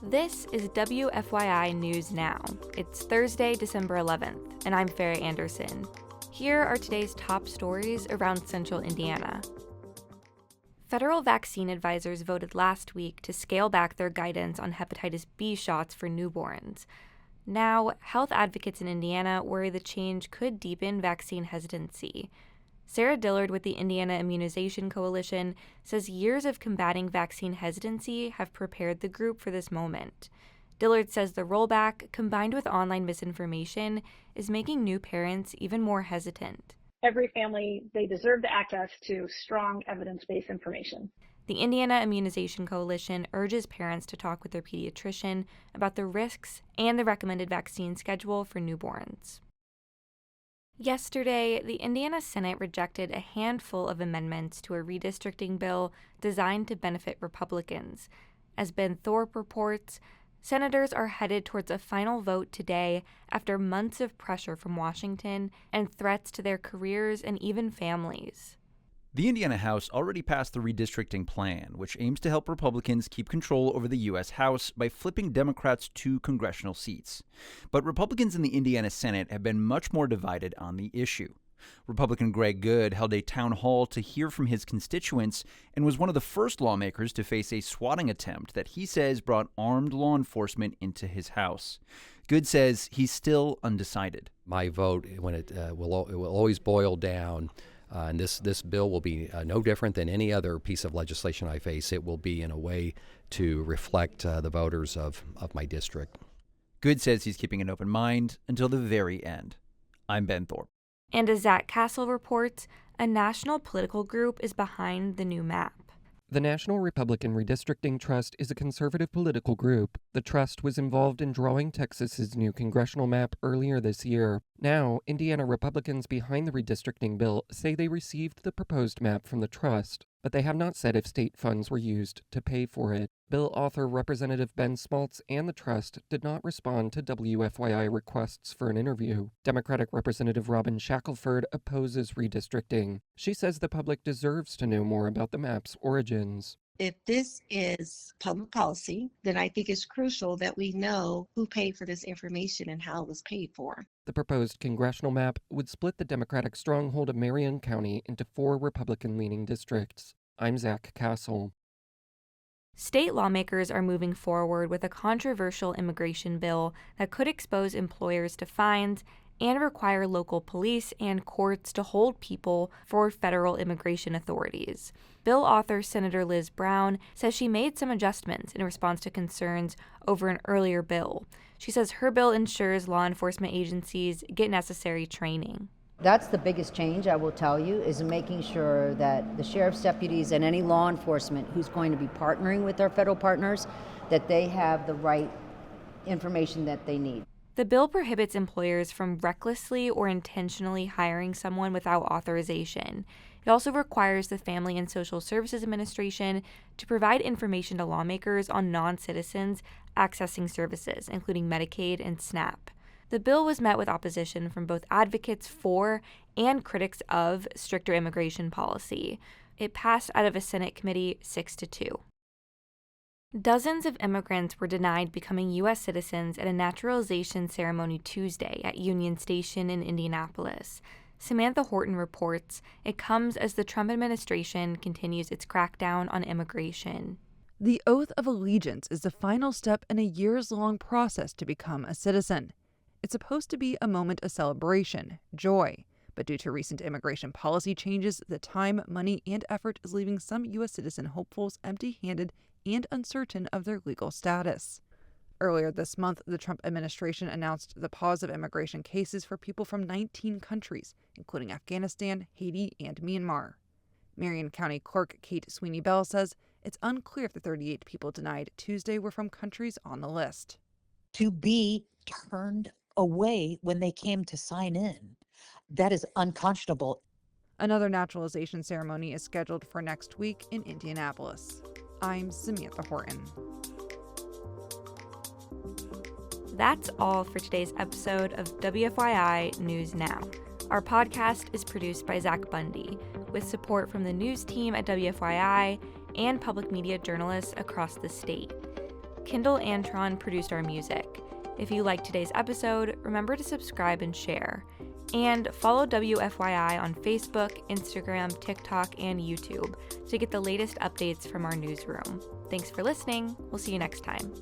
This is WFYI News Now. It's Thursday, December 11th, and I'm Farrah Anderson. Here are today's top stories around central Indiana. Federal vaccine advisors voted last week to scale back their guidance on hepatitis B shots for newborns. Now, health advocates in Indiana worry the change could deepen vaccine hesitancy. Sarah Dillard with the Indiana Immunization Coalition says years of combating vaccine hesitancy have prepared the group for this moment. Dillard says the rollback, combined with online misinformation, is making new parents even more hesitant. Every family, they deserve the access to strong evidence-based information. The Indiana Immunization Coalition urges parents to talk with their pediatrician about the risks and the recommended vaccine schedule for newborns. Yesterday, the Indiana Senate rejected a handful of amendments to a redistricting bill designed to benefit Republicans. As Ben Thorpe reports, senators are headed towards a final vote today after months of pressure from Washington and threats to their careers and even families. The Indiana House already passed the redistricting plan, which aims to help Republicans keep control over the U.S. House by flipping Democrats 2 congressional seats. But Republicans in the Indiana Senate have been much more divided on the issue. Republican Greg Good held a town hall to hear from his constituents and was one of the first lawmakers to face a swatting attempt that he says brought armed law enforcement into his house. Good says he's still undecided. My vote, when it will always boil down. And this bill will be no different than any other piece of legislation I face. It will be in a way to reflect the voters of my district. Good says he's keeping an open mind until the very end. I'm Ben Thorpe. And as Zach Castle reports, a national political group is behind the new map. The National Republican Redistricting Trust is a conservative political group. The trust was involved in drawing Texas's new congressional map earlier this year. Now, Indiana Republicans behind the redistricting bill say they received the proposed map from the trust, but they have not said if state funds were used to pay for it. Bill author Representative Ben Smaltz and the trust did not respond to WFYI requests for an interview. Democratic Representative Robin Shackelford opposes redistricting. She says the public deserves to know more about the map's origins. If this is public policy, then I think it's crucial that we know who paid for this information and how it was paid for. The proposed congressional map would split the Democratic stronghold of Marion County into 4 Republican-leaning districts. I'm Zach Castle. State lawmakers are moving forward with a controversial immigration bill that could expose employers to fines and require local police and courts to hold people for federal immigration authorities. Bill author Senator Liz Brown says she made some adjustments in response to concerns over an earlier bill. She says her bill ensures law enforcement agencies get necessary training. That's the biggest change, I will tell you, is making sure that the sheriff's deputies and any law enforcement who's going to be partnering with our federal partners, that they have the right information that they need. The bill prohibits employers from recklessly or intentionally hiring someone without authorization. It also requires the Family and Social Services Administration to provide information to lawmakers on non-citizens accessing services, including Medicaid and SNAP. The bill was met with opposition from both advocates for and critics of stricter immigration policy. It passed out of a Senate committee 6-2. Dozens of immigrants were denied becoming U.S. citizens at a naturalization ceremony Tuesday at Union Station in Indianapolis. Samantha Horton reports it comes as the Trump administration continues its crackdown on immigration. The oath of allegiance is the final step in a years-long process to become a citizen. It's supposed to be a moment of celebration, joy, but due to recent immigration policy changes, the time, money, and effort is leaving some U.S. citizen hopefuls empty-handed and uncertain of their legal status. Earlier this month, the Trump administration announced the pause of immigration cases for people from 19 countries, including Afghanistan, Haiti, and Myanmar. Marion County Clerk Kate Sweeney Bell says it's unclear if the 38 people denied Tuesday were from countries on the list. To be turned away when they came to sign in, that is unconscionable. Another naturalization ceremony is scheduled for next week in Indianapolis. I'm Samantha Horton. That's all for today's episode of WFYI News Now. Our podcast is produced by Zach Bundy, with support from the news team at WFYI and public media journalists across the state. Kendall Antron produced our music. If you liked today's episode, remember to subscribe and share. And follow WFYI on Facebook, Instagram, TikTok, and YouTube to get the latest updates from our newsroom. Thanks for listening. We'll see you next time.